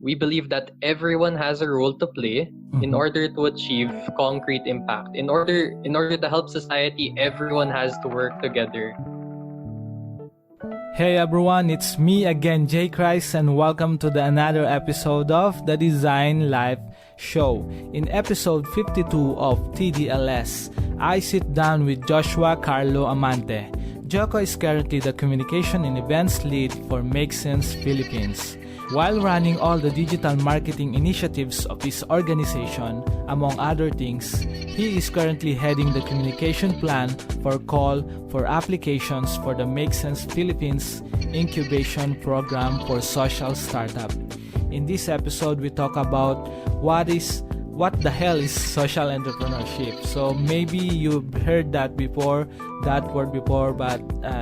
we believe that everyone has a role to play in order to achieve concrete impact. In order to help society, everyone has to work together. Hey everyone, it's me again, Jay Christ, and welcome to another episode of the Design Life Show. In episode 52 of TDLS, I sit down with Joshua Carlo Amante. Joco is currently the communication and events lead for Makesense Philippines. While running all the digital marketing initiatives of his organization, among other things, he is currently heading the communication plan for call for applications for the Makesense Philippines Incubation program for social startup. In this episode, we talk about what the hell is social entrepreneurship. So maybe you've heard that word before, but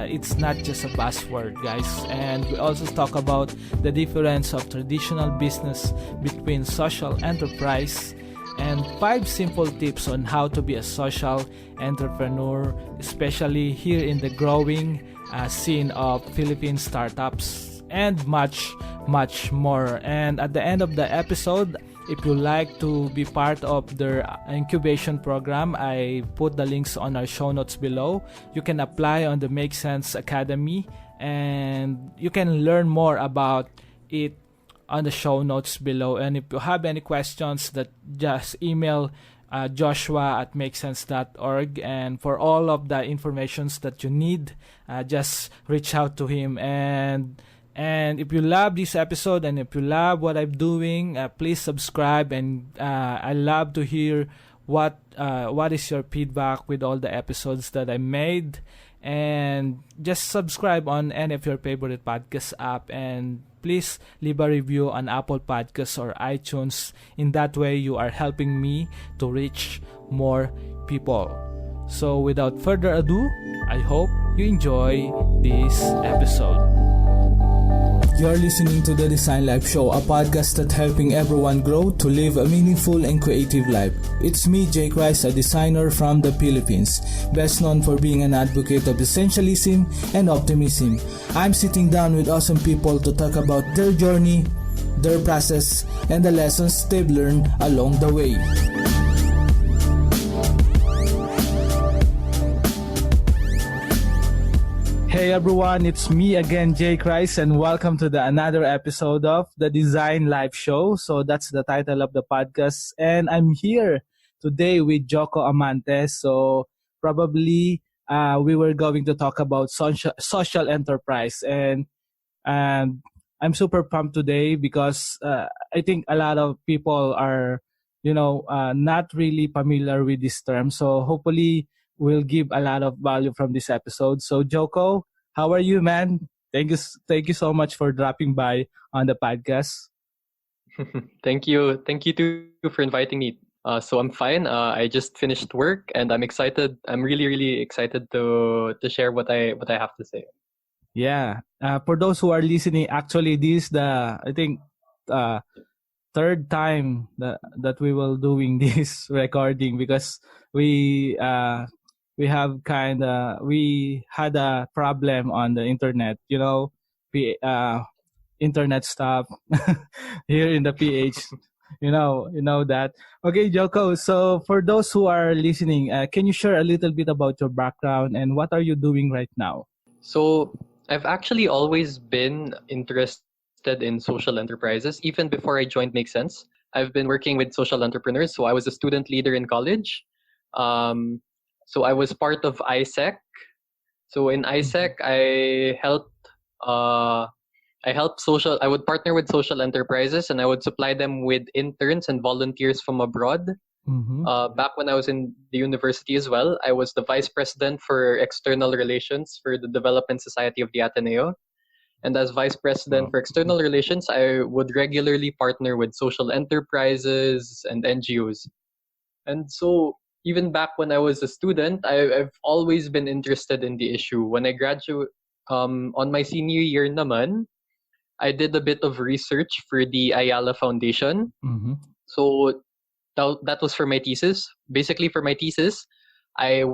it's not just a buzzword, guys. And we also talk about the difference of traditional business between social enterprise and 5 simple tips on how to be a social entrepreneur, especially here in the growing scene of Philippine startups, and much more. And at the end of the episode, if you like to be part of their incubation program, I put the links on our show notes below. You can apply on the Makesense Academy, and you can learn more about it on the show notes below. And if you have any questions, that just email joshua@makesense.org, and for all of the informations that you need, just reach out to him. And if you love this episode and if you love what I'm doing, please subscribe. And I love to hear what is your feedback with all the episodes that I made. And just subscribe on any of your favorite podcast app. And please leave a review on Apple Podcasts or iTunes. In that way, you are helping me to reach more people. So without further ado, I hope you enjoy this episode. You're listening to the Design Life Show, a podcast that's helping everyone grow to live a meaningful and creative life. It's me, Jay Christ, a designer from the Philippines, best known for being an advocate of essentialism and optimism. I'm sitting down with awesome people to talk about their journey, their process, and the lessons they've learned along the way. Hey everyone, it's me again, Jay Christ, and welcome to another episode of the Design Life Show. So that's the title of the podcast, and I'm here today with Joco Amante. So probably we were going to talk about social enterprise, and I'm super pumped today because I think a lot of people are, not really familiar with this term. So hopefully we'll give a lot of value from this episode. So Joco, how are you, man? Thank you so much for dropping by on the podcast. Thank you too for inviting me. So I'm fine. I just finished work and I'm excited. I'm really excited to share what I have to say. Yeah. For those who are listening, actually this is I think third time that we will doing this recording, because we had a problem on the internet, internet stuff here in the PH, you know that. Okay, Joco. So for those who are listening, can you share a little bit about your background and what are you doing right now? So I've actually always been interested in social enterprises. Even before I joined Makesense, I've been working with social entrepreneurs. So I was a student leader in college. So I was part of ISEC. So in ISEC, I would partner with social enterprises and I would supply them with interns and volunteers from abroad. Back when I was in the university as well, I was the vice president for external relations for the Development Society of the Ateneo. And as vice president for external relations, I would regularly partner with social enterprises and NGOs. And so even back when I was a student, I've always been interested in the issue. When I graduated, on my senior year naman, I did a bit of research for the Ayala Foundation. So that was for my thesis. Basically, for my thesis, I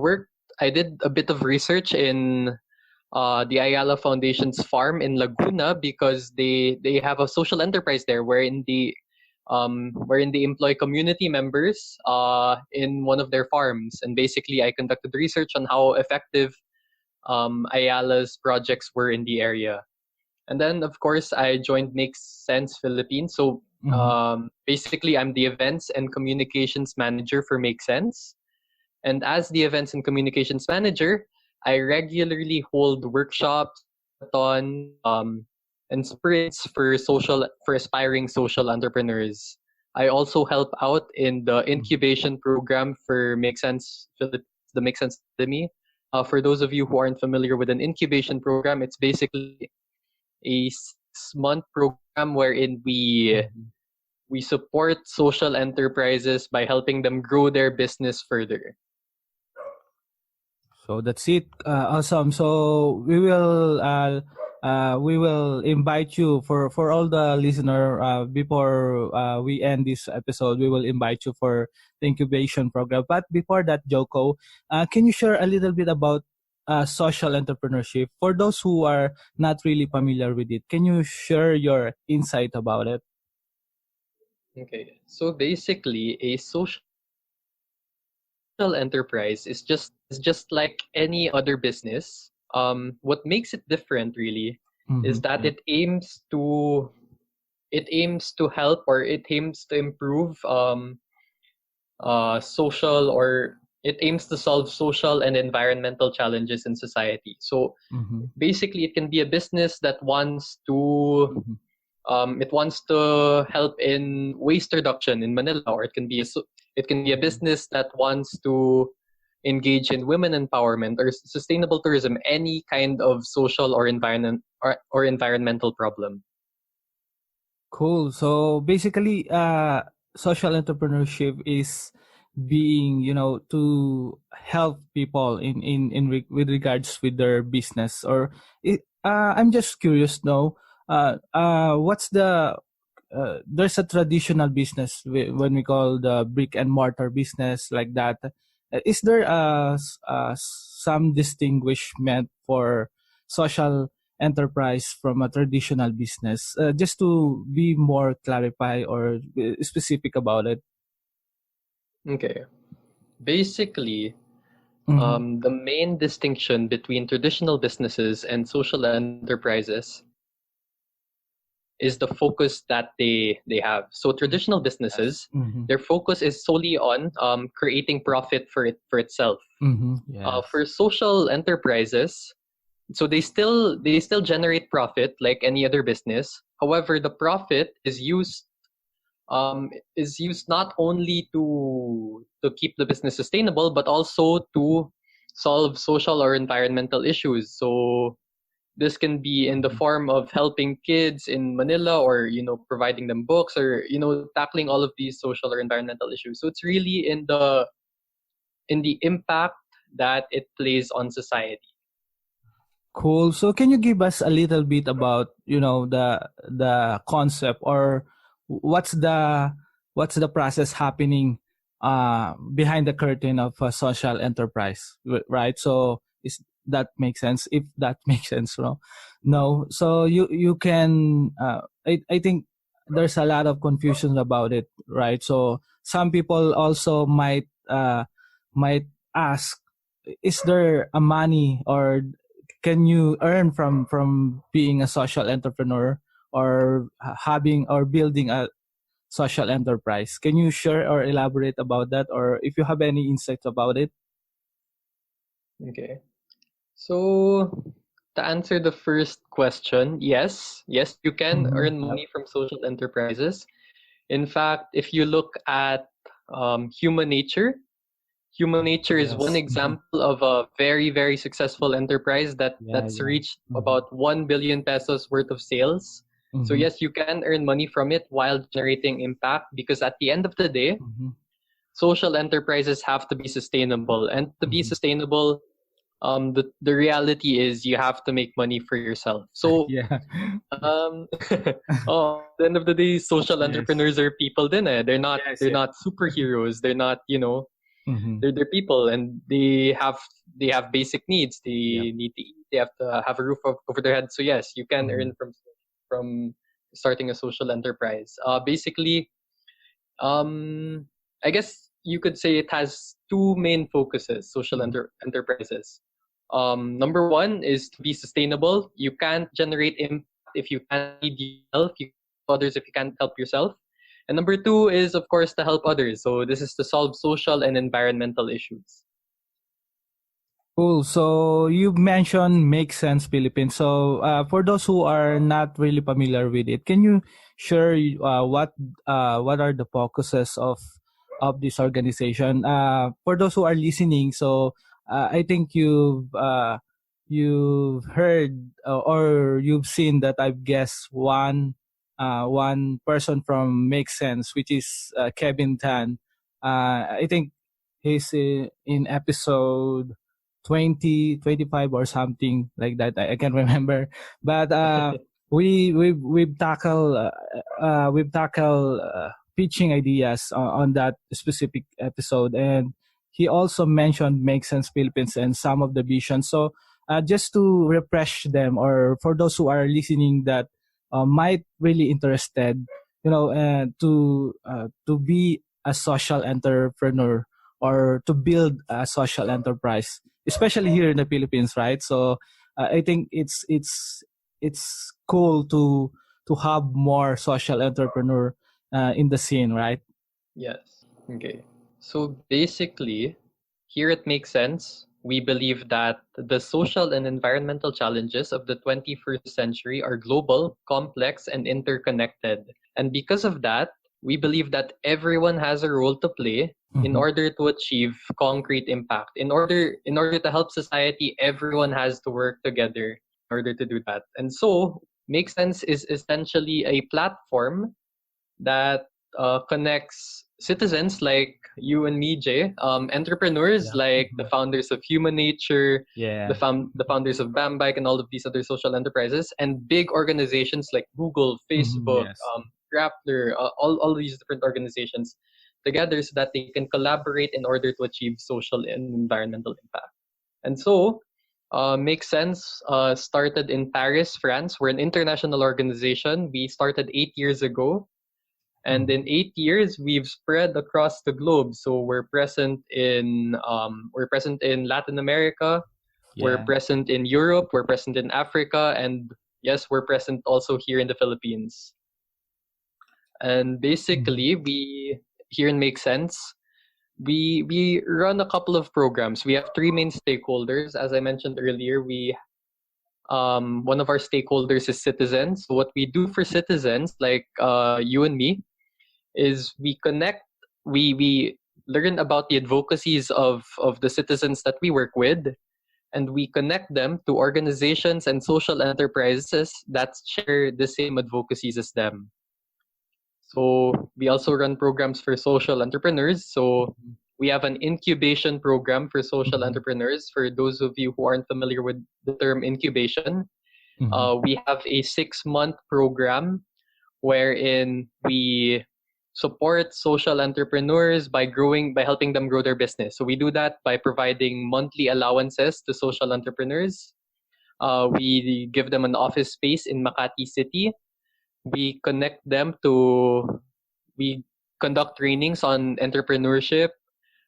did a bit of research in the Ayala Foundation's farm in Laguna because they have a social enterprise there wherein they employ community members in one of their farms. And basically, I conducted research on how effective Ayala's projects were in the area. And then, of course, I joined Makesense Philippines. So basically, I'm the events and communications manager for Makesense. And as the events and communications manager, I regularly hold workshops, and sprints for aspiring social entrepreneurs. I also help out in the incubation program for Makesense Philippines, the Makesense Academy. For those of you who aren't familiar with an incubation program, it's basically a 6-month program wherein we support social enterprises by helping them grow their business further. So that's it. Awesome. So we will invite you for all the listener before we end this episode. We will invite you for the incubation program. But before that, Joco, can you share a little bit about social entrepreneurship for those who are not really familiar with it? Can you share your insight about it? Okay, so basically, a social enterprise is just like any other business. What makes it different really is that it aims to help, or it aims to improve social, or it aims to solve social and environmental challenges in society. So basically, it can be a business that wants to help in waste reduction in Manila, or it can be a business that wants to engage in women empowerment or sustainable tourism, any kind of social or environmental problem. Cool. So basically, social entrepreneurship is being, to help people with regards with their business. Or I'm just curious now. What's there's a traditional business when we call the brick and mortar business like that. Is there some distinguishment for social enterprise from a traditional business? Just to be more clarify or specific about it. Okay. Basically, the main distinction between traditional businesses and social enterprises is the focus that they have. So traditional businesses, their focus is solely on creating profit for itself. Yes. For social enterprises, so they still generate profit like any other business. However, the profit is used not only to keep the business sustainable, but also to solve social or environmental issues. So this can be in the form of helping kids in Manila, or providing them books, or tackling all of these social or environmental issues. So it's really in the impact that it plays on society. Cool. So can you give us a little bit about the concept, or what's the process happening behind the curtain of a social enterprise, right? So that makes sense? If that makes sense, no. So you can. I think there's a lot of confusion about it, right? So some people also might ask, is there a money, or can you earn from being a social entrepreneur, or having or building a social enterprise? Can you share or elaborate about that, or if you have any insights about it? Okay. So to answer the first question, yes, you can earn money from social enterprises. In fact, if you look at human nature is one example of a very, very successful enterprise that's reached about 1 billion pesos worth of sales. So yes, you can earn money from it while generating impact, because at the end of the day, social enterprises have to be sustainable. And to be sustainable, the reality is you have to make money for yourself. So at the end of the day, social entrepreneurs are people din eh. They're not superheroes. They're not, they're people, and they have basic needs. They need to eat. They have to have a roof over their head. So yes, you can earn from starting a social enterprise. Basically, I guess you could say it has two main focuses. Social enterprises. Number one is to be sustainable. You can't generate impact if you can't feed yourself. You can't help others if you can't help yourself. And number two is, of course, to help others. So this is to solve social and environmental issues. Cool. So you mentioned Makesense Philippines. So for those who are not really familiar with it, can you share what are the focuses of this organization? For those who are listening, so I think you've heard or you've seen that I've guessed one person from Makesense, which is Kevin Tan. I think he's in episode 20, 25 or something like that. I can't remember. But we've tackled pitching ideas on that specific episode, and he also mentioned Make Sense Philippines and some of the visions. So just to refresh them, or for those who are listening that might really interested, to be a social entrepreneur or to build a social enterprise, especially here in the Philippines, right? So I think it's cool to have more social entrepreneur in the scene, right? Yes. Okay. So basically, here it makes sense. We believe that the social and environmental challenges of the 21st century are global, complex, and interconnected. And because of that, we believe that everyone has a role to play in order to achieve concrete impact. In order to help society, everyone has to work together in order to do that. And so, Make Sense is essentially a platform that connects citizens like you and me, Jay, entrepreneurs like the founders of Human Nature, the founders of Bambike, and all of these other social enterprises, and big organizations like Google, Facebook, Rappler, all these different organizations together so that they can collaborate in order to achieve social and environmental impact. And so, Make Sense started in Paris, France. We're an international organization. We started 8 years ago. And in 8 years, we've spread across the globe. So we're present in Latin America, we're present in Europe, we're present in Africa, and yes, we're present also here in the Philippines. And basically, we here in Make Sense, we run a couple of programs. We have three main stakeholders. As I mentioned earlier, one of our stakeholders is citizens. So what we do for citizens, like you and me, is we connect, we learn about the advocacies of the citizens that we work with, and we connect them to organizations and social enterprises that share the same advocacies as them. So we also run programs for social entrepreneurs. So we have an incubation program for social entrepreneurs. For those of you who aren't familiar with the term incubation, we have a 6-month program wherein we support social entrepreneurs by helping them grow their business. So we do that by providing monthly allowances to social entrepreneurs. We give them an office space in Makati City. We conduct trainings on entrepreneurship,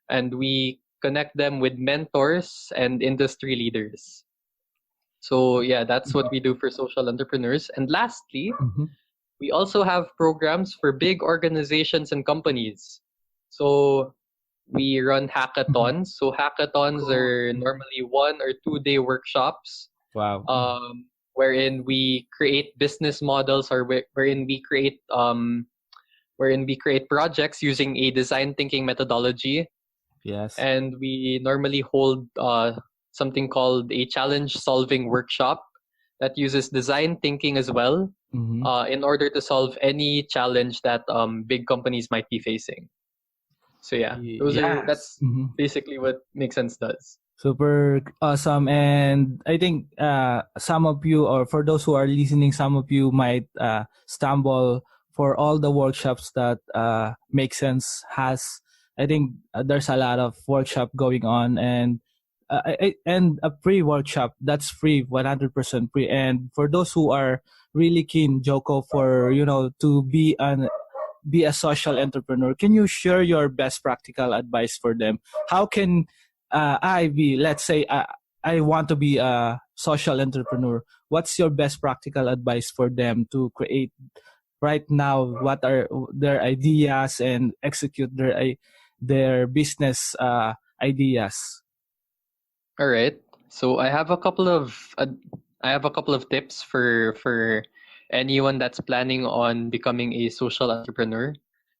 and we connect them with mentors and industry leaders. So yeah, that's what we do for social entrepreneurs. And lastly, we also have programs for big organizations and companies. So we run hackathons. So hackathons are normally 1 or 2 day workshops. Wow. Wherein we create business models, or wherein we create projects using a design thinking methodology. Yes. And we normally hold something called a challenge solving workshop that uses design thinking as well, in order to solve any challenge that big companies might be facing. So yeah, that's basically what Make Sense does. Super awesome. And I think some of you, or for those who are listening, some of you might stumble for all the workshops that Make Sense has I think there's a lot of workshop going on, and and a free workshop that's free, 100% free. And for those who are really keen, Joco, for to be a social entrepreneur, can you share your best practical advice for them? How can let's say, I want to be a social entrepreneur. What's your best practical advice for them to create right now? What are their ideas and execute their business ideas? All right. So I have a couple of tips for anyone that's planning on becoming a social entrepreneur.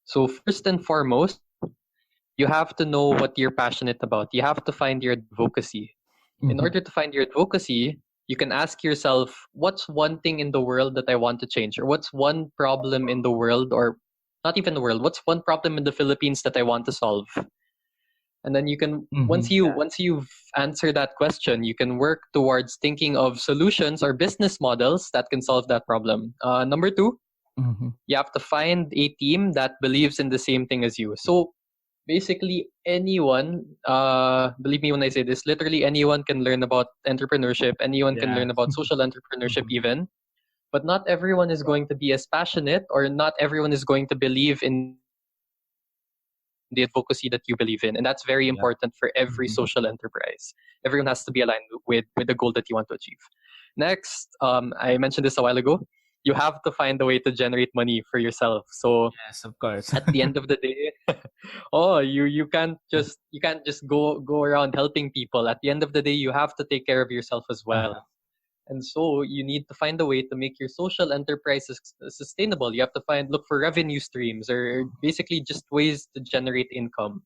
So first and foremost, you have to know what you're passionate about. You have to find your advocacy. In order to find your advocacy, you can ask yourself, what's one thing in the world that I want to change? Or what's one problem in the world, or not even the world, what's one problem in the Philippines that I want to solve? And then you can, once you've answered that question, you can work towards thinking of solutions or business models that can solve that problem. Number two, you have to find a team that believes in the same thing as you. So basically anyone, believe me when I say this, literally anyone can learn about entrepreneurship, anyone can learn about social entrepreneurship even, but not everyone is going to be as passionate, or not everyone is going to believe in the advocacy that you believe in. And that's very important for every social enterprise. Everyone has to be aligned with the goal that you want to achieve. Next, I mentioned this a while ago, you have to find a way to generate money for yourself. So yes, of course. at the end of the day, you can't just go around helping people. At the end of the day, you have to take care of yourself as well. And so you need to find a way to make your social enterprise sustainable. You have to look for revenue streams, or basically just ways to generate income.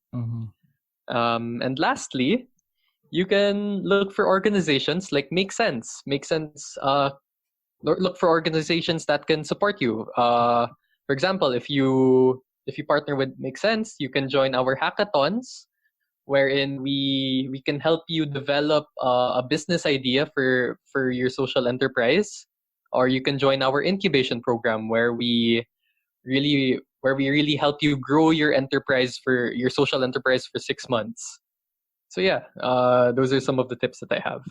And lastly, you can look for organizations like Makesense. Look for organizations that can support you. For example, if you partner with Makesense, you can join our hackathons, wherein we can help you develop a business idea for your social enterprise. Or you can join our incubation program, where we really help you grow your enterprise, for your social enterprise, for 6 months. So yeah, those are some of the tips that I have.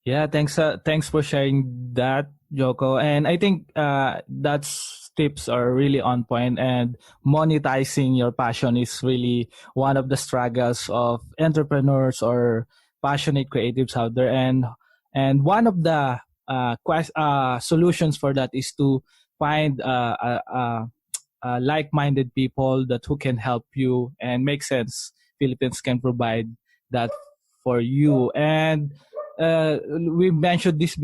Yeah, thanks for sharing that, Joco. And I think that's tips are really on point, and monetizing your passion is really one of the struggles of entrepreneurs or passionate creatives out there. And one of the solutions for that is to find like-minded people that who can help you, and Makesense Philippines can provide that for you. And we mentioned this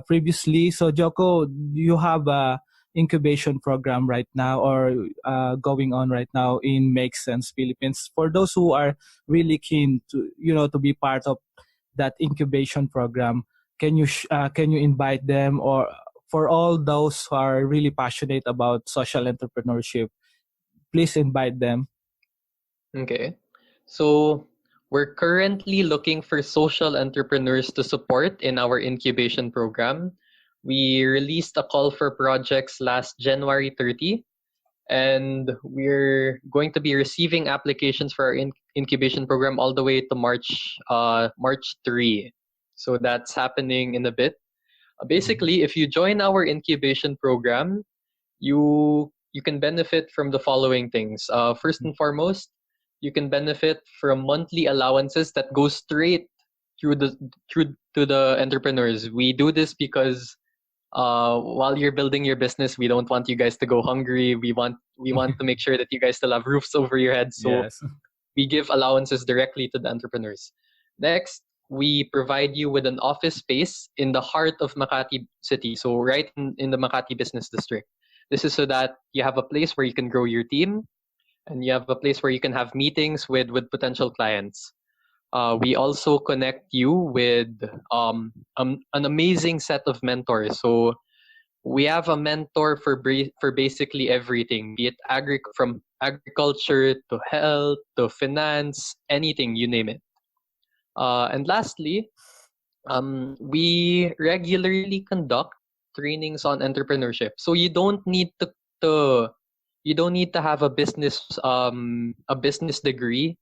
previously. So Joco, you have a incubation program right now, or going on right now in Makesense Philippines. For those who are really keen to be part of that incubation program, can you invite them? Or for all those who are really passionate about social entrepreneurship, please invite them. Okay, so we're currently looking for social entrepreneurs to support in our incubation program. We released a call for projects last January 30, and we're going to be receiving applications for our incubation program all the way to March 3. So that's happening in a bit. Basically, if you join our incubation program, you can benefit from the following things. First and foremost, you can benefit from monthly allowances that go straight through to the entrepreneurs. We do this because while you're building your business, we don't want you guys to go hungry. We want to make sure that you guys still have roofs over your heads. So we give allowances directly to the entrepreneurs. Next, we provide you with an office space in the heart of Makati City. So right in the Makati Business District. This is so that you have a place where you can grow your team, and you have a place where you can have meetings with potential clients. We also connect you with an amazing set of mentors. So we have a mentor for basically everything, be it from agriculture to health to finance, anything, you name it. And lastly, we regularly conduct trainings on entrepreneurship. So you don't need to you don't need to have a business degree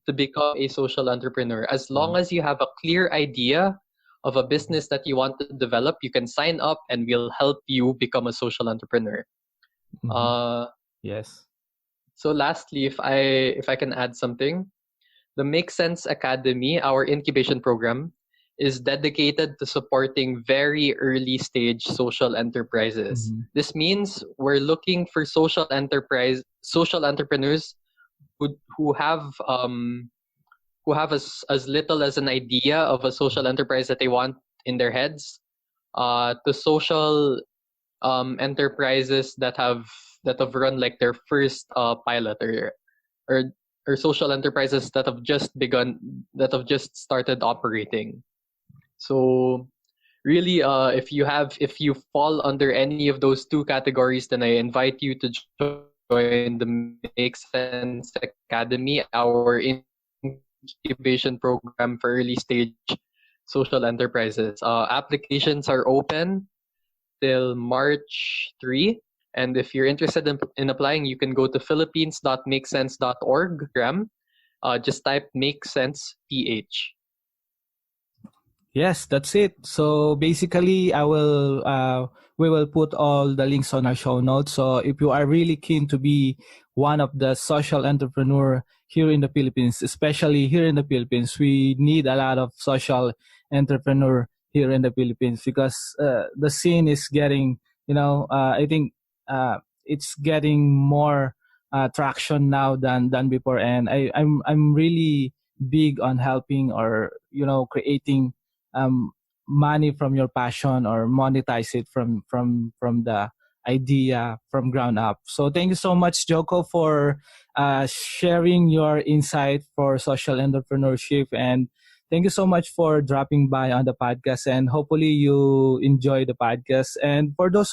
to become a social entrepreneur. As long as you have a clear idea of a business that you want to develop, you can sign up and we'll help you become a social entrepreneur. Yes. So lastly, if I can add something, the Makesense Academy, our incubation program, is dedicated to supporting very early stage social enterprises. This means we're looking for social entrepreneurs who have as little as an idea of a social enterprise that they want in their heads, to social enterprises that have run like their first pilot, or social enterprises that have just started operating. So really, if you fall under any of those two categories, then I invite you to join the Makesense Academy, our incubation program for early stage social enterprises. Applications are open till March 3. And if you're interested in applying, you can go to philippines.makesense.org. Just type Makesense PH. Yes, that's it. So basically, we will put all the links on our show notes. So if you are really keen to be one of the social entrepreneur here in the Philippines, especially here in the Philippines, we need a lot of social entrepreneur here in the Philippines, because the scene is getting, I think it's getting more traction now than before, and I'm really big on helping, or creating money from your passion, or monetize it from the idea from ground up. So thank you so much, Joco, for sharing your insight for social entrepreneurship, and thank you so much for dropping by on the podcast, and hopefully you enjoy the podcast. And for those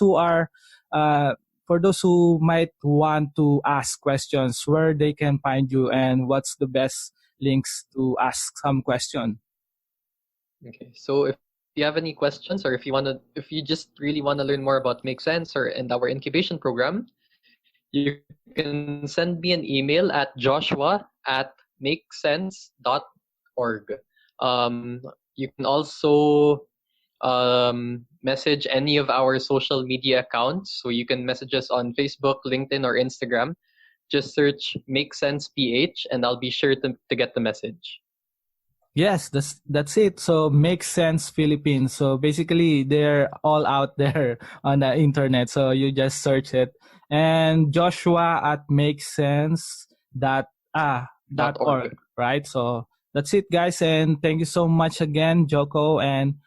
who might want to ask questions, where they can find you, and what's the best links to ask some question? Okay, so if you have any questions, or if you just really want to learn more about Makesense and our incubation program, you can send me an email at joshua@makesense.org. You can also message any of our social media accounts. So you can message us on Facebook, LinkedIn, or Instagram. Just search Makesense PH, and I'll be sure to get the message. Yes, that's it. So Makesense Philippines. So basically, they're all out there on the internet. So you just search it, and Joshua at makesense.org, right? So that's it, guys. And thank you so much again, Joco. And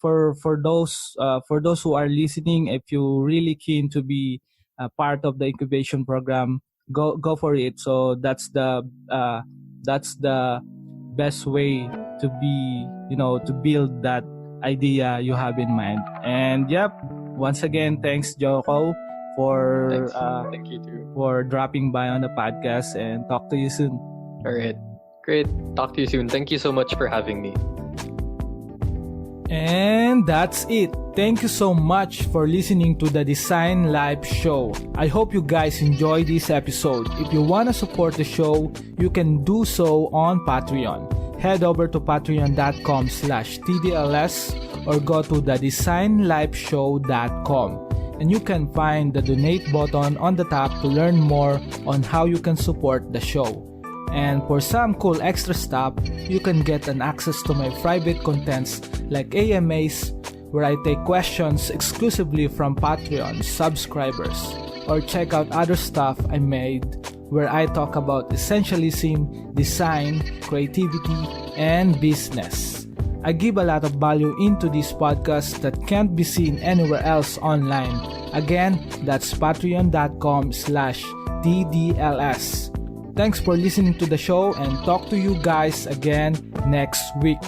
for those who are listening, if you're really keen to be a part of the incubation program, go for it. So that's the best way to be, to build that idea you have in mind. And once again, thanks, Joco, for thank you too, for dropping by on the podcast, and talk to you soon. All right, great. Talk to you soon. Thank you so much for having me. And that's it. Thank you so much for listening to the Design Live show. I hope you guys enjoyed this episode. If you want to support the show, you can do so on Patreon. Head over to patreon.com/TDLS or go to thedesignliveshow.com. And you can find the donate button on the top to learn more on how you can support the show. And for some cool extra stuff, you can get an access to my private contents like AMAs, where I take questions exclusively from Patreon subscribers, or check out other stuff I made where I talk about essentialism, design, creativity, and business. I give a lot of value into this podcast that can't be seen anywhere else online. Again, that's patreon.com/TDLS. Thanks for listening to the show, and talk to you guys again next week.